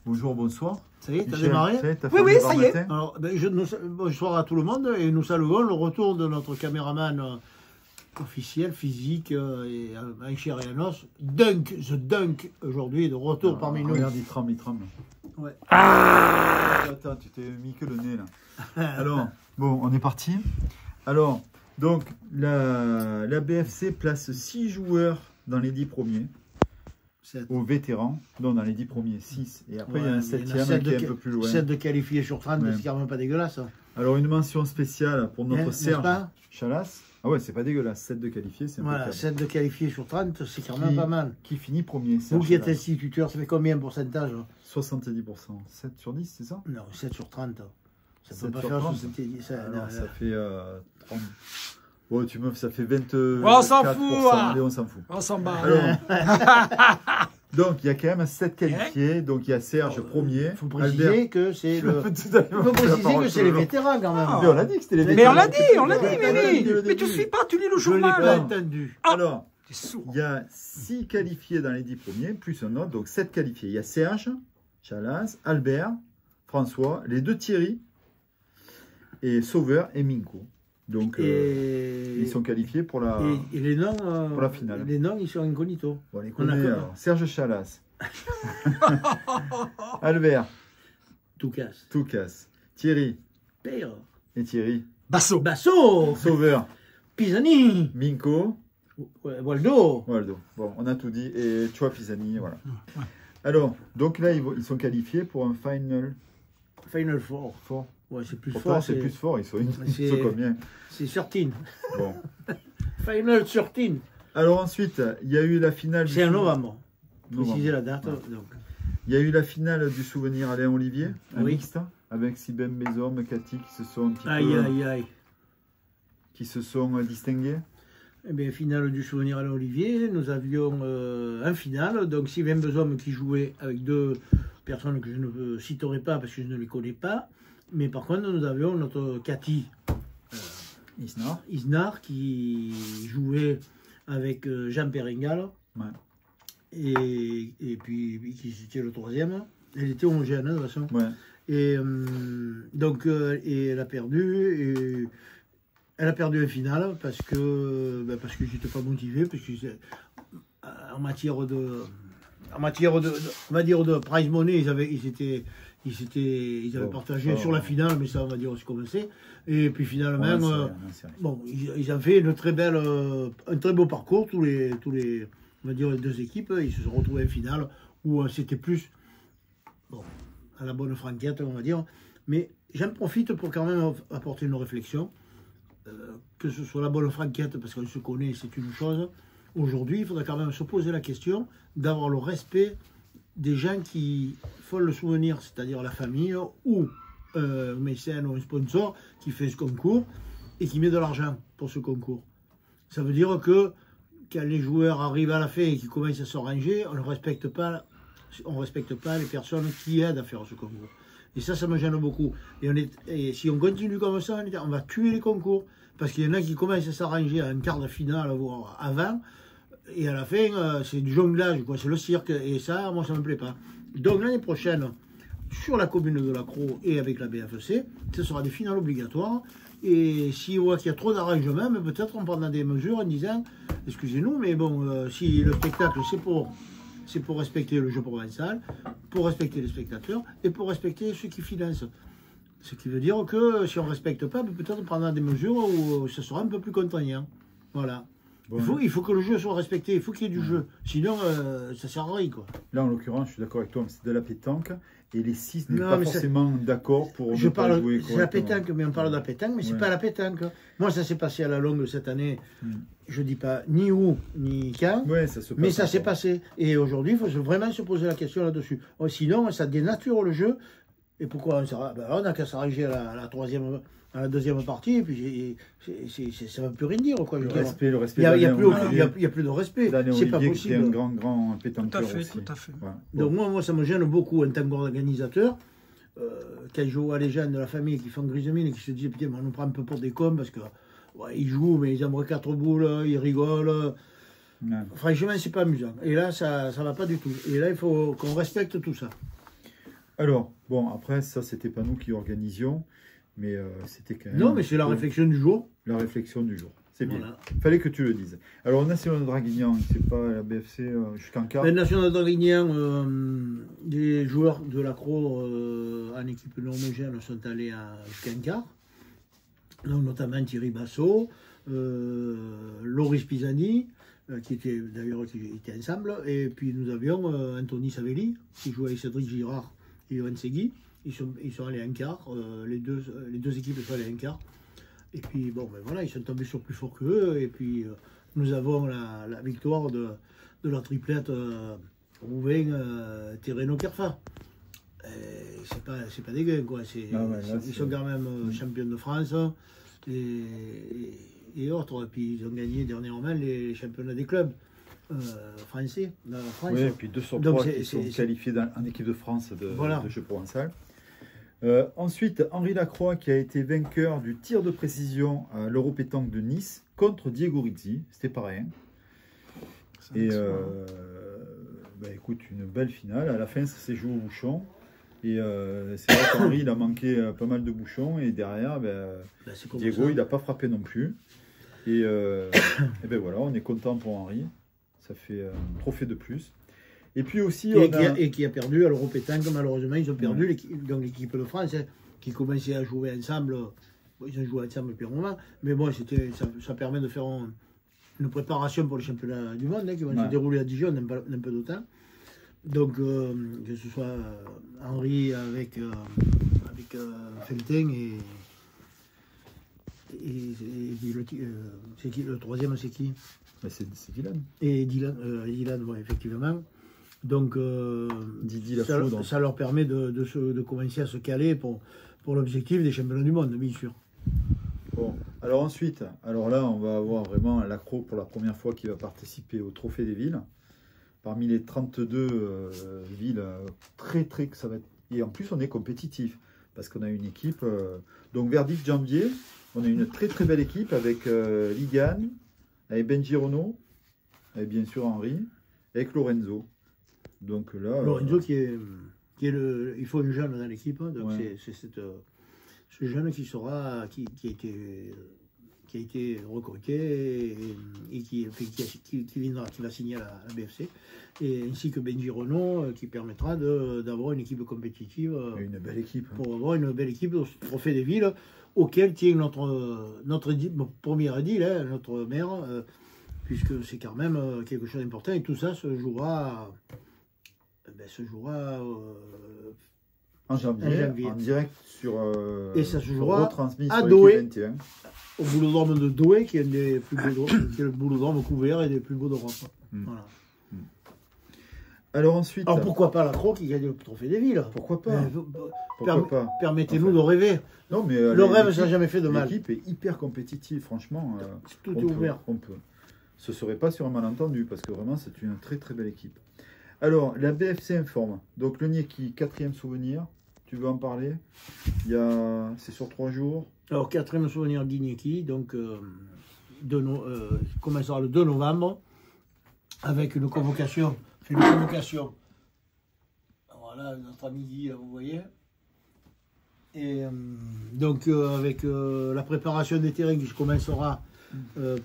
Bonjour, bonsoir. Ça y est, t'as Michel, démarré? Oui, ça y est. Alors, bonsoir à tout le monde et nous saluons le retour de notre caméraman officiel, physique et un chair et un os, The Dunk, aujourd'hui, de retour parmi nous. Regarde, il tremble. Ouais. Attends, tu t'es mis que le nez là. Alors, bon, on est parti. Alors, donc, la BFC place 6 joueurs dans les 10 premiers. Aux vétérans, non, dans les 10 premiers, 6. Et après, il y a un 7e qui est un peu plus loin. 7 de qualifiés sur 30, c'est quand même pas dégueulasse. Alors, une mention spéciale pour notre Serge Chalas. Ah ouais, c'est pas dégueulasse. 7 de qualifiés, c'est voilà, 7 de qualifiés sur 30, c'est quand même pas mal. Qui finit premier. Vous qui êtes instituteur, ça fait combien de pourcentage? 70%. 7 sur 10, c'est ça? Non, 7 sur 30. Ça peut pas sur faire 30. 70. Alors, ça fait 30. Ouais, tu me, ça fait 24%. On s'en fout. Allez, on s'en fout. On s'en bat. Donc, il y a quand même 7 qualifiés. Donc, il y a Serge premier. Il faut préciser que c'est le... les vétérans quand même. Mais on l'a dit que c'était les vétérans. Mais on l'a dit, mais tu suis pas, tu lis le journal. Je l'ai pas entendu. Alors, il y a 6 qualifiés dans les 10 premiers, plus un autre, donc 7 qualifiés. Il y a Serge, Chalas, Albert, François, les 2 Thierry, et Sauveur et Minko. Donc, ils sont qualifiés pour la, et les noms, pour la finale. Les noms, ils sont incognito. Bon, les connaît, alors. Serge Chalas. Albert. Tout casse. Thierry. Père. Et Thierry. Basso. Sauveur. Pisani. Minko. Waldo. Bon, on a tout dit. Et tu vois, Pisani, voilà. Alors, donc là, ils sont qualifiés pour un Final Four. Ouais, c'est plus fort. C'est plus fort, ils sont combien? C'est 13. Bon. Final 13. Alors ensuite, il y a eu la finale... C'est en novembre. Précisez la date. Ouais. Donc. Il y a eu la finale du souvenir Alain Olivier, un mixte, avec Sibem Bézom, Cathy, qui se sont qui se sont distingués. Eh bien, finale du souvenir Alain Olivier, nous avions un final, donc Sibem Bézom qui jouait avec 2 personnes que je ne citerai pas parce que je ne les connais pas. Mais par contre, nous avions notre Cathy Isnar qui jouait avec Jean Perringal. Ouais. Et puis, qui était le 3e. Elle était homogène, de toute façon. Ouais. Et donc, et elle a perdu. Elle a perdu un final parce que j'étais pas motivé, parce que en matière de on va dire de prize money, ils avaient partagé sur la finale, mais ça, on va dire, c'est comme c'est. Et puis finalement, bon, ils ont fait un très beau parcours, tous les, on va dire, les 2 équipes. Ils se sont retrouvés en finale où c'était plus, bon, à la bonne franquette, on va dire. Mais j'en profite pour quand même apporter une réflexion, que ce soit la bonne franquette, parce qu'on se connaît, c'est une chose. Aujourd'hui, il faudra quand même se poser la question d'avoir le respect des gens qui font le souvenir, c'est-à-dire la famille ou un mécène ou un sponsor qui fait ce concours et qui met de l'argent pour ce concours. Ça veut dire que quand les joueurs arrivent à la fin et qu'ils commencent à se ranger, on ne respecte pas les personnes qui aident à faire ce concours. Et ça me gêne beaucoup. Et si on continue comme ça, on va tuer les concours. Parce qu'il y en a qui commencent à s'arranger à un quart de finale, voire avant. Et à la fin, c'est du jonglage, quoi. C'est le cirque. Et ça, moi, ça ne me plaît pas. Donc l'année prochaine, sur la commune de Lacroix et avec la BFC, ce sera des finales obligatoires. Et si on voit qu'il y a trop d'arrangements, peut-être on prendra des mesures en disant, excusez-nous, mais bon, si le spectacle, c'est pour respecter le jeu provençal, pour respecter les spectateurs et pour respecter ceux qui financent. Ce qui veut dire que si on ne respecte pas, peut-être on prendra des mesures où ce sera un peu plus contraignant. Voilà. Bon, il faut que le jeu soit respecté, il faut qu'il y ait du jeu. Sinon, ça ne sert à rien, quoi. Là, en l'occurrence, je suis d'accord avec toi, c'est de la pétanque. Et les 6 n'est pas forcément d'accord pour jouer correctement. C'est la pétanque, mais on parle de la pétanque, mais c'est pas la pétanque. Moi, ça s'est passé à la longue cette année. Je dis pas ni où, ni quand, mais ça s'est passé. Et aujourd'hui, il faut vraiment se poser la question là-dessus. Sinon, ça dénature le jeu. Et pourquoi on n'a qu'à s'arranger à la deuxième partie, et puis ça ne veut plus rien dire. Quoi, le respect. Il n'y a plus de respect. C'est pas possible. Un grand pétanqueur aussi. Tout à fait. Ouais. Donc moi, ça me gêne beaucoup en tant qu'organisateur. Quand je vois les gens de la famille qui font grise mine et qui se disent, putain, on nous prend un peu pour des cons parce que ils jouent, mais ils aimeraient 4 boules, ils rigolent. Franchement, c'est pas amusant. Et là, ça ne va pas du tout. Et là, il faut qu'on respecte tout ça. Alors, bon, après, ça, c'était pas nous qui organisions, mais c'était quand même... Non, mais c'est la réflexion du jour. La réflexion du jour, c'est bien. Voilà. Fallait que tu le dises. Alors, National de Draguignan, c'est pas la BFC jusqu'en quart. Le National de Draguignan, des joueurs de l'accro en équipe non homogène sont allés jusqu'en quart. Donc, notamment Thierry Bassot, Loris Pisani, qui était ensemble, et puis nous avions Anthony Savelli, qui jouait avec Cédric Girard et Yoann Segui. Ils sont allés en quart, les deux équipes sont allées en quart. Et puis, bon, ben voilà, ils sont tombés sur plus fort qu'eux. Et puis, nous avons la victoire de la triplette Rouvain, Terreno, Kerfa. C'est pas dégueu, quoi. Ils sont quand même champions de France et autres. Et puis, ils ont gagné dernièrement les championnats des clubs français. Oui, et puis 2 sur 3 qui sont qualifiés en équipe de France de jeu provençal. Ensuite, Henri Lacroix qui a été vainqueur du tir de précision à l'Europétanque de Nice contre Diego Rizzi, c'était pareil. Et bah, écoute, une belle finale. À la fin, ça s'est joué au bouchon. Et c'est vrai qu'Henri il a manqué pas mal de bouchons. Et derrière, Diego, il n'a pas frappé non plus. Et ben voilà, on est content pour Henri. Ça fait un trophée de plus. Et puis aussi, qui a perdu à l'Europétanque, malheureusement, ils ont perdu l'équipe de France, qui commençait à jouer ensemble. Ils ont joué ensemble depuis un moment, mais bon, ça permet de faire une préparation pour les championnats du monde, qui vont se dérouler à Dijon dans un peu de temps. Donc, que ce soit Henri avec Feltin et le troisième, c'est qui? C'est Dylan. Et Dylan, ouais, effectivement. Donc, Didi ça leur permet de commencer à se caler pour l'objectif des championnats du monde, bien sûr. Bon, alors ensuite, alors là, on va avoir vraiment l'accro pour la première fois qui va participer au Trophée des villes. Parmi les 32 villes, que ça va être... Et en plus, on est compétitif, parce qu'on a une équipe... donc, Verdict Janvier, on a une très belle équipe avec Ligane, avec Benji Renault, avec bien sûr Henri, avec Lorenzo. Donc là, Lorenzo qui est il faut une jeune dans l'équipe, hein, donc c'est ce jeune qui a été recruté et qui va signer à la BFC, et ainsi que Benji Renault qui permettra d'avoir une équipe compétitive, une belle équipe, pour avoir une belle équipe au Trophée des villes auquel tient notre premier édile, hein, notre maire, puisque c'est quand même quelque chose d'important, et tout ça se jouera en janvier, en direct sur et ça se jouera retransmis à sur Douai, 21. Au boulodrome de Douai, qui est un des plus beaux qui est le boulodrome couvert et des plus beaux d'Europe. Voilà. Alors ensuite... Alors pourquoi pas l'Accro qui gagne le Trophée des villes? Pourquoi pas? Permettez-nous de rêver. Non, mais le rêve, ça n'a jamais fait de mal. L'équipe est hyper compétitive, franchement. Tout est ouvert. On peut. Ce ne serait pas sur un malentendu, parce que vraiment, c'est une très belle équipe. Alors, la BFC informe. Donc, le Nieki, 4e souvenir. Tu veux en parler? C'est sur 3 jours. Alors, 4e souvenir d'Inieki, donc commencera le 2 novembre, avec une convocation. Voilà, notre ami, vous voyez. Et donc, avec la préparation des terrains qui commencera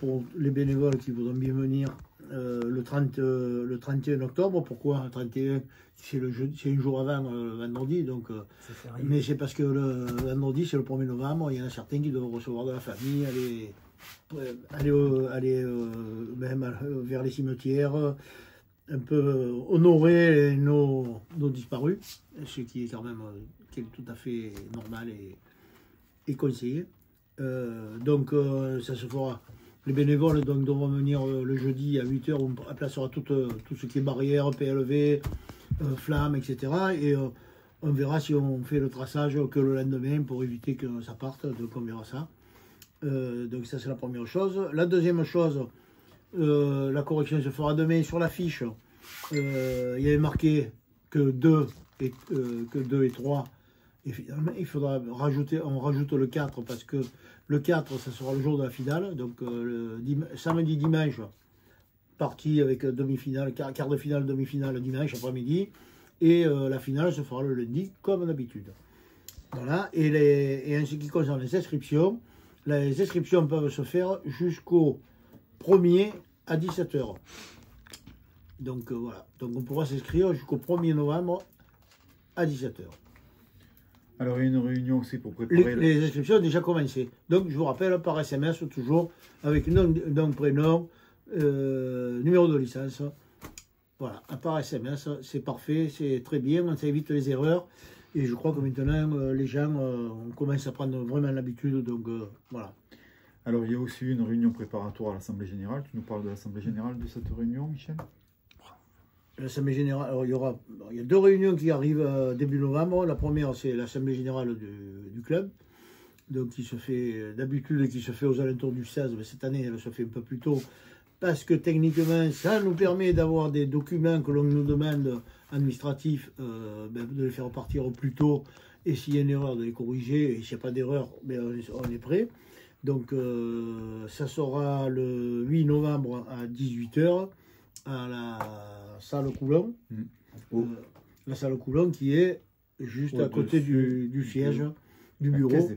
pour les bénévoles qui voudront bien venir le 31 octobre. Pourquoi le 31? C'est un jour avant le vendredi, donc, mais c'est parce que le vendredi, c'est le 1er novembre. Il y en a certains qui doivent recevoir de la famille, aller même vers les cimetières, un peu honorer nos disparus, ce qui est quand même tout à fait normal et conseillé. Donc ça se fera. Les bénévoles donc, devront venir le jeudi à 8 h, on placera tout ce qui est barrière, PLV, flammes, etc. Et on verra si on fait le traçage que le lendemain pour éviter que ça parte, donc on verra ça. Donc ça c'est la première chose. La deuxième chose, la correction se fera demain sur l'affiche. Il y avait marqué que 2 et 3. Et finalement, il faudra on rajoute le 4 parce que le 4, ça sera le jour de la finale. Donc samedi, dimanche, partie avec demi-finale, quart de finale, demi-finale dimanche après-midi. Et la finale se fera le lundi, comme d'habitude. Voilà. Et en ce qui concerne les inscriptions peuvent se faire jusqu'au 1er à 17 h. Donc voilà. Donc on pourra s'inscrire jusqu'au 1er novembre à 17 h. Alors il y a une réunion aussi pour préparer... Les inscriptions ont déjà commencé. Donc je vous rappelle, par SMS toujours, avec nom, prénom, numéro de licence. Voilà, par SMS, c'est parfait, c'est très bien, ça évite les erreurs. Et je crois que maintenant, les gens on commence à prendre vraiment l'habitude. Donc voilà. Alors il y a aussi une réunion préparatoire à l'Assemblée Générale. Tu nous parles de l'Assemblée Générale de cette réunion, Michel? L'Assemblée Générale, alors il y a 2 réunions qui arrivent début novembre. La première, c'est l'Assemblée Générale du club, donc qui se fait d'habitude, qui se fait aux alentours du 16, mais cette année, elle se fait un peu plus tôt, parce que techniquement, ça nous permet d'avoir des documents que l'on nous demande administratifs, de les faire partir au plus tôt, et s'il y a une erreur, de les corriger, et s'il n'y a pas d'erreur, on est prêt. Donc ça sera le 8 novembre à 18 h à la salle Coulon, la salle Coulon qui est juste à côté du siège, du bureau,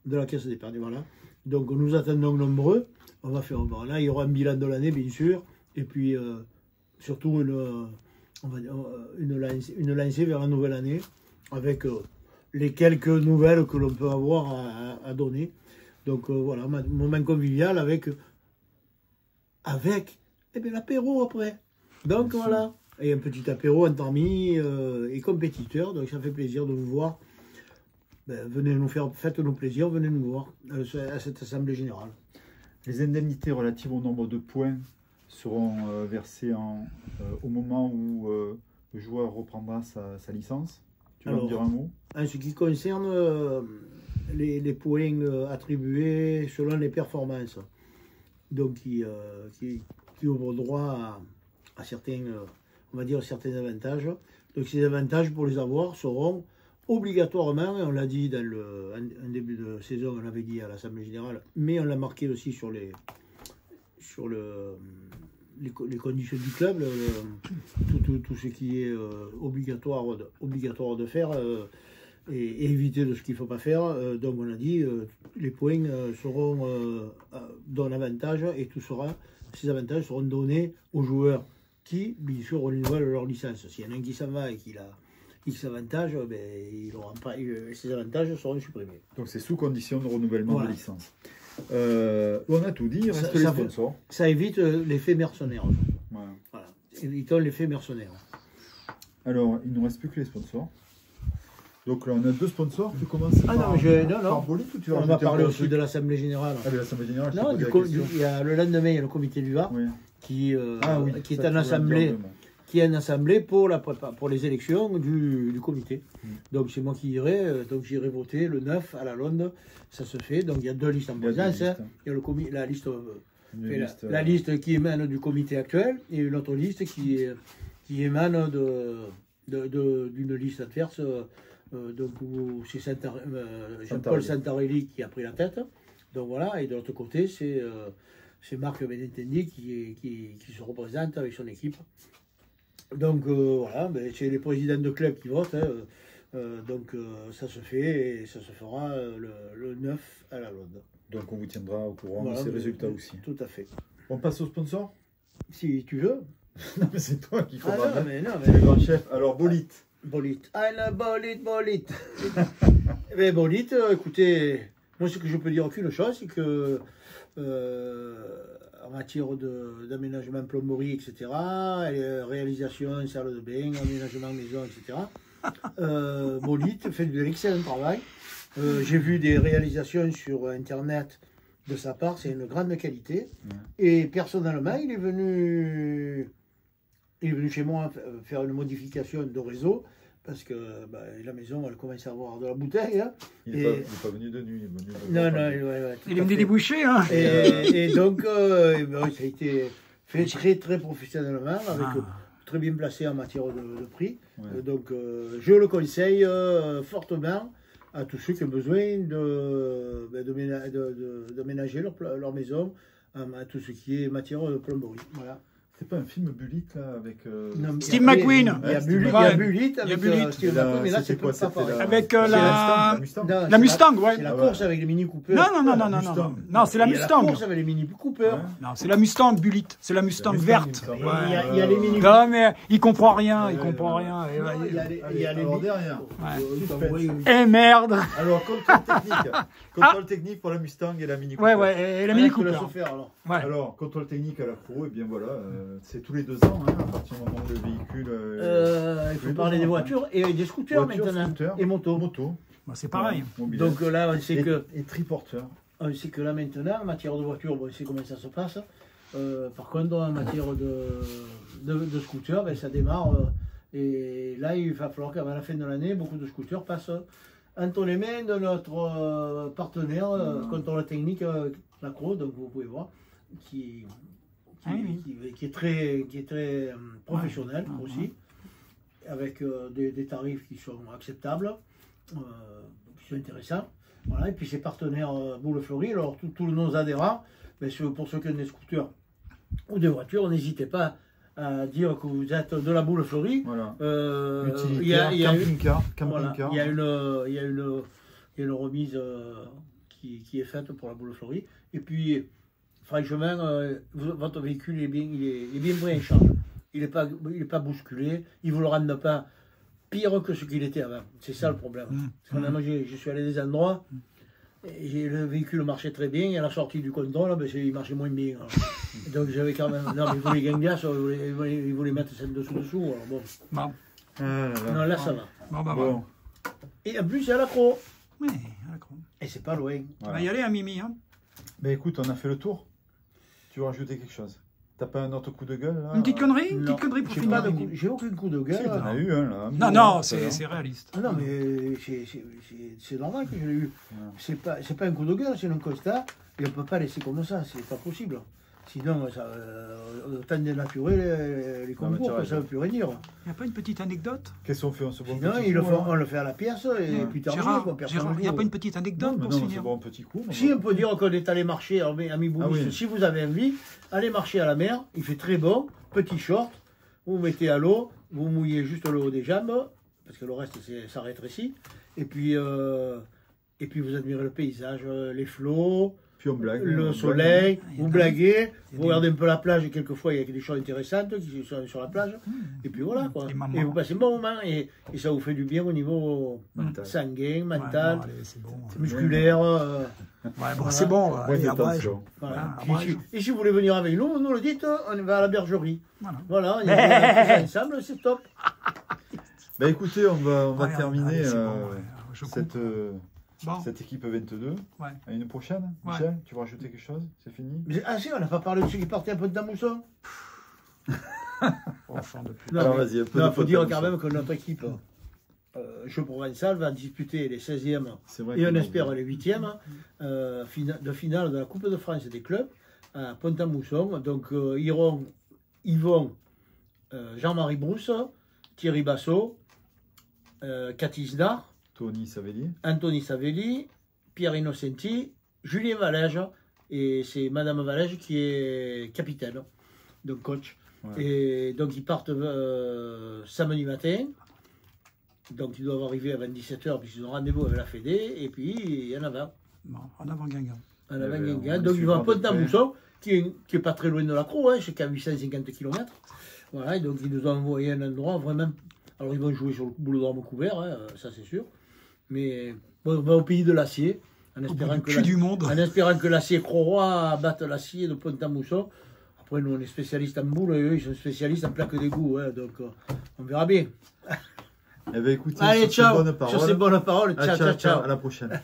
de la caisse d'épargne. Voilà. Donc nous attendons nombreux. On va faire, là il y aura un bilan de l'année bien sûr, et puis surtout une lancée vers la nouvelle année, avec les quelques nouvelles que l'on peut avoir à donner. Donc voilà, moment convivial avec l'apéro après. Donc voilà, et un petit apéro entre amis et compétiteurs, donc ça fait plaisir de vous voir. Venez nous faire, faites-nous plaisir, venez nous voir à cette Assemblée Générale. Les indemnités relatives au nombre de points seront versées au moment où le joueur reprendra sa licence. Tu veux en dire un mot? En ce qui concerne les points attribués selon les performances, donc qui ouvrent droit à certains, on va dire, certains avantages. Donc ces avantages, pour les avoir, seront obligatoirement, et on l'a dit dans un début de saison, on l'avait dit à l'Assemblée Générale, mais on l'a marqué aussi sur les conditions du club, tout ce qui est obligatoire de faire, et éviter de ce qu'il ne faut pas faire. Donc on a dit, les points donnent avantage, et ces avantages seront donnés aux joueurs qui, bien sûr, renouvellent leur licence. S'il y en a un qui s'en va et qu'il a X avantages, ces avantages seront supprimés. Donc c'est sous condition de renouvellement de licence. On a tout dit, il reste les sponsors. Ça évite l'effet mercenaire. Voilà. Évitons l'effet mercenaire. Alors, il ne nous reste plus que les sponsors. Donc là, on a 2 sponsors. Tu commences par Bolite, ou tu vas on va parler aussi de l'Assemblée Générale. Ah, de l'Assemblée Générale, non, il y a le lendemain, il y a le comité du Var qui est en assemblée. Qui est une assemblée pour les élections du comité. Donc c'est moi qui irai, donc j'irai voter le 9 à la Londe, ça se fait. Donc il y a 2 listes en présence. Il y a la liste qui émane du comité actuel, et une autre liste qui émane d'une liste adverse. Donc c'est Jean-Paul Santarelli qui a pris la tête. Donc voilà, et de l'autre côté c'est Marc Benintendi qui se représente avec son équipe. Donc voilà, c'est les présidents de club qui votent. Donc ça se fait, et ça se fera le 9 à la Londe. Donc on vous tiendra au courant de ces résultats aussi. Tout à fait. On passe au sponsor? Si tu veux. Non, mais c'est toi qui faut mais c'est le grand chef. Alors Bolite. Bolite. Bolite. Mais Bolite, écoutez, moi ce que je peux dire qu'une chose, c'est que en matière d'aménagement, plomberie, etc., réalisation, salle de bain, aménagement maison, etc., Bolite fait de l'excellent travail. J'ai vu des réalisations sur Internet de sa part, c'est une grande qualité. Et personnellement, il est venu chez moi faire une modification de réseau, parce que la maison, elle commence à avoir de la bouteille. Hein. Il n'est pas venu de nuit, il est venu de Non, il est venu déboucher. Hein. Et donc, ça a été fait très, très professionnellement, avec très bien placé en matière de prix. Donc, je le conseille fortement à tous ceux qui ont besoin de ménager leur maison, à tout ce qui est matière de plomberie. Voilà. C'est pas un film Bullitt là avec Steve McQueen. Il y a Bullitt avec Steve McQueen, mais là c'est quoi ça? Avec la Mustang, ouais. C'est la course avec les Mini Cooper. Non, c'est la Mustang. La course avec les Mini Cooper. Non, c'est la Mustang Bullitt, c'est la Mustang verte. Il y a les Mini. Non mais il comprend rien, il comprend rien. Il y a les derrière. Eh merde. Alors contrôle technique pour la Mustang et la Mini Cooper. Ouais, et la Mini Cooper. Alors contrôle technique à la pro, et bien voilà. C'est tous les 2 ans, hein, à partir du moment où le véhicule... il faut parler des voitures et des scooters maintenant. Et motos. Bah, c'est pareil. Donc là, on sait que... Et triporteur. On sait que là maintenant, en matière de voiture, on sait comment ça se passe. Par contre, en matière de scooters, ben, ça démarre. Et là, il va falloir qu'à la fin de l'année, beaucoup de scooters passent entre les mains de notre partenaire contrôle technique, l'Accro, donc vous pouvez voir, qui est très professionnel aussi, avec des tarifs qui sont acceptables, qui sont intéressants. Voilà, et puis ses partenaires Boule-Fleury, alors tous nos adhérents, mais pour ceux qui ont des scooters ou des voitures, n'hésitez pas à dire que vous êtes de la Boule-Fleury. Voilà. Il y a une remise qui est faite pour la Boule-Fleury. Et puis, franchement, votre véhicule il est bien pris en charge. Il n'est pas bousculé, il ne vous le rende pas pire que ce qu'il était avant. C'est ça le problème. Parce que moi, je suis allé à des endroits, et le véhicule marchait très bien, et à la sortie du contrôle, il marchait moins bien. Donc j'avais quand même... Non, mais ils voulaient gagner, ils voulaient mettre celle dessous. Alors bon. Non, là ça va. Bon. Et en plus, il y a l'Accro. Oui, l'Accro. Et c'est pas loin. On va y aller à Mimi. Hein. Ben écoute, on a fait le tour. Tu veux rajouter quelque chose? T'as pas un autre coup de gueule là? Une petite connerie? Une petite connerie pour finir. J'ai aucun coup de gueule. Si, t'en as eu un là. Non, c'est réaliste. Ah non, mais c'est normal que je l'ai eu. C'est pas un coup de gueule, c'est un constat. Et on ne peut pas laisser comme ça, c'est pas possible. Sinon, autant dénaturer les concours que ça ne veut plus rien dire. Il n'y a pas une petite anecdote? Qu'est-ce qu'on fait? On se boit un petit coup, on le fait à la pièce et plus tard. Gérard, il n'y a pas une petite anecdote pour finir? On se boit un petit coup. Si on peut dire qu'on est allé marcher, ami Boubis, si vous avez envie, allez marcher à la mer, il fait très bon, petit short, vous mettez à l'eau, vous mouillez juste le haut des jambes, parce que le reste ça rétrécit, et puis vous admirez le paysage, les flots. On blague, le soleil, vous blaguez, vous regardez un peu la plage et quelquefois il y a des choses intéressantes qui sont sur la plage. Et puis voilà quoi. Et vous passez un bon moment et ça vous fait du bien au niveau sanguin, mental, musculaire. C'est bon. Et si vous voulez venir avec nous, nous le dites, on va à la bergerie. Voilà, on est ensemble, c'est top. Bah écoutez, on va terminer cette équipe 22. À une prochaine. Michel, tu veux rajouter quelque chose? C'est fini? Ah si, on n'a pas parlé de ceux qui partaient un peu de Damousson. Alors vas-y, un peu. Il faut dire quand même que notre équipe Jeux Provençal va disputer les 16e et on espère les 8e de finale de la Coupe de France des clubs à Pont-à-Mousson. Donc ils vont Jean-Marie Brousse, Thierry Bassot, Cathy Zdar, Anthony Savelli, Pierre Innocenti, Julien Valège, et c'est Madame Valège qui est capitaine, donc coach. Et donc ils partent samedi matin, donc ils doivent arriver avant 17h puisqu'ils ont rendez-vous avec la Fédé, et puis il y en a 20. En avant Guingamp. Donc ils vont à Pont-à-Mousson, qui est pas très loin de l'Accro, c'est qu'à 850 km. Voilà, et donc ils nous ont envoyé un endroit vraiment... Alors ils vont jouer sur le boulodrome couvert, ça c'est sûr. Mais bon, on va au pays de l'acier, en espérant que l'acier Croix batte l'acier de Pont-à-Mousson. Après, nous, on est spécialistes en boule, et eux, ils sont spécialistes en plaque d'égout, donc on verra bien. Eh bien, écoutez, allez, ciao, sur ces bonnes paroles, ciao. À la prochaine.